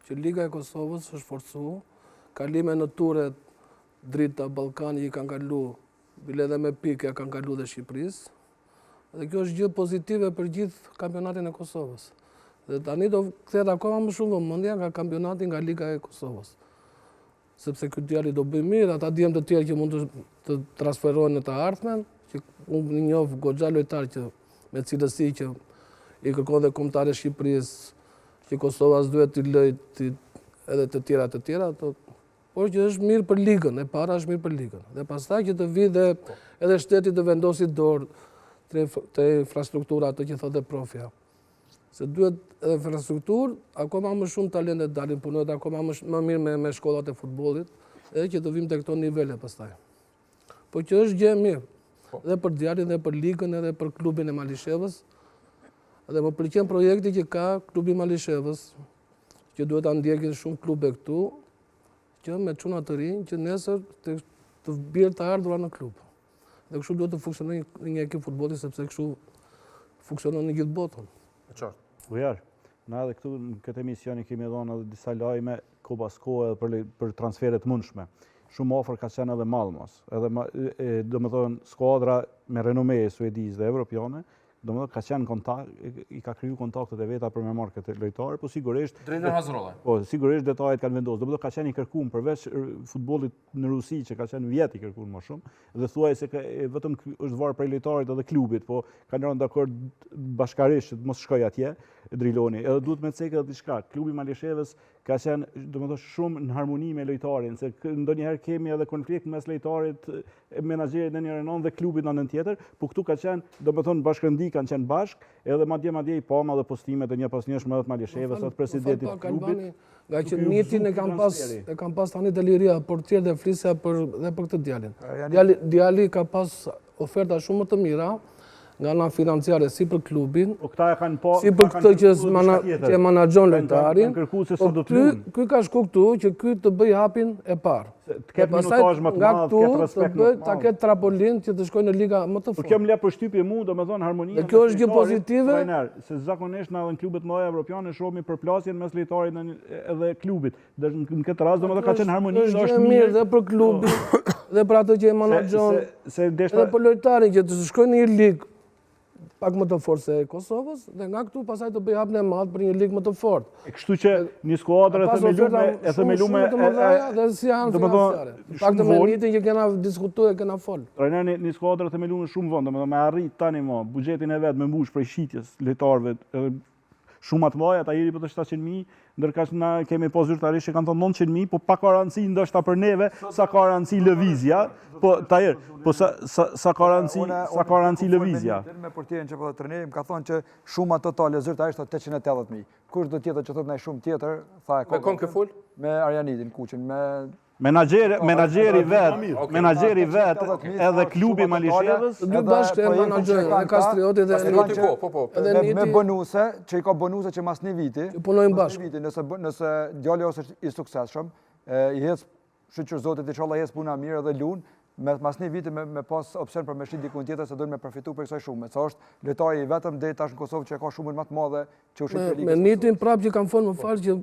që Liga e Kosovës është forcu, kalime në ture drita Ballkani i kanë kalu, bile edhe me pike kanë kalu dhe Shqipërisë. Dhe kjo është gjë pozitive për gjithë kampionatin e Kosovës. Dhe tani do kthehet akoma më shumë vëmendja nga kampionati nga Liga e Kosovës. Sepse ky djali do bëj mirë, ata djem të tjerë që mund të transferohen në të ardhmen, që unë njoh goxha lojtar që me cilësi që i kërkon dhe kombëtare Shqipërisë, që Kosova duhet të lëjë edhe të tjera, por që është mirë për ligën, e para është mirë për ligën. Dhe pastaj që të vi dhe edhe shteti të vendosi dorë të infrastruktura ato që thotë profja. Se duhet edhe infrastrukturë, akoma më shumë talentet dalin punohet akoma më mirë me shkollat e futbollit, edhe që të vim të këto nivele pastaj. Po që është gjë e mirë, dhe për djalin, dhe për ligën, edhe për klubin e Malishevës. Dhe më pëlqen projekti që ka klubi Malishevës, që duhet ta ndjekin shumë klube këtu, që me çuna të rinj, që nesër të bjerë të ardhura në klub. Dhe kështu duhet të funksionojë një ekip futbolli, sepse kështu funksionon në gjithë botën. Bujar, na edhe këtu në këtë emision kemi dhënë edhe disa lajme kohë pas kohe për transferet mundshme. Shumë ofër ka qenë edhe Malmos, edhe domethënë skuadra me renome suedeze dhe evropiane, domethënë ka qenë kontakt, i ka kriju kontaktet e veta për me marrë këtë lojtar, po sigurisht drejtën Hazrolla. Po sigurisht detajet kanë vendosur. Domethënë ka qenë i kërkuar përveç futbollit në Rusi që ka qenë vjet i kërkuar më shumë, dhe thuaj se vetëm është varë prej lojtarit edhe klubit, po kanë rënë dakord bashkarisht të mos shkojë atje Driloni. Edhe duhet me cekë edhe diçka. Klubi Malishevës ka qenë domethënë shumë në harmoni me lojtarin, se ndonjëherë kemi edhe konflikt mes lojtarit, menaxherit në një renon dhe klubit në anën tjetër, po këtu ka qenë domethënë bashkëndi kanë qenë bashk, edhe madje i pama dhe postimet e një pas njëshme edhe të Malishevës, edhe presidentit të klubit. Nga që nitin e kam pas tani të liria, por tjerë dhe flisja dhe për këtë djalin. Djali ka pas oferta shumë më të mira, nga ana financiare si për klubin, si për këtë që e menaxhon lojtarin. Ky ka shku këtu që ky të bëj hapin e parë. Të ketë minutazh më të madh, të ketë respekt më të madh. Ta ketë trapolin që të shkojë në liga më të fortë. Kjo më le përshtypje mu, domethënë harmonia. Dhe kjo është gjë pozitive. Se zakonisht na në klubet mëdha evropiane shohim përplasjen mes lojtarit edhe klubit. Në këtë rast domethënë ka qenë harmoni, është mirë dhe për klubin, dhe për atë që e menaxhon, edhe për lojtarin që të shkojë në një ligë pak më të fortë se e Kosovës, dhe nga këtu pasaj të bëj hapën e madh për një ligë më të fortë. Kështu që një skuadër e themelume dhe si janë financiare. Pak të me nitin që kena diskutuar e kena folë. Trajneri një skuadër e themelume shumë vonë, domethënë me arrit tani më buxhetin e vet me mbush prej shitjes lojtarëve shumë atë mëdha, ata jeri për të 700.000, ndërka që na kemi po zyrtarisht që kanë thënë 900.000, po pa garanci ndoshta për neve, sa garanci lëvizja, po Tahir, po sa garanci lëvizja. Me portierin që po trajnerim ka thonë që shuma totale zyrtarisht 880.000. Kush do tjetër që thotë ndaj shumë tjetër, tha me kon ke fol? Me Arjanidin Kuçin, me Menaxheri vet edhe klubi Malishevës dy bashkë e menaxhojnë dhe Kastrioti dhe me bonuse, që i ka bonuse që mas një viti, punojnë bashkë. Nëse djali ose i suksesshëm, i hes shqyqër zotit inshallah hes puna mirë dhe lun, mas një viti me pas opsion për me shit dikun tjetër se dojnë me përfitu për kësaj shumë. Se është lojtari i vetëm deri tash në Kosovë që ka shumën më të madhe që u shit për ligën. Me nitin prapë që kam folë më falë që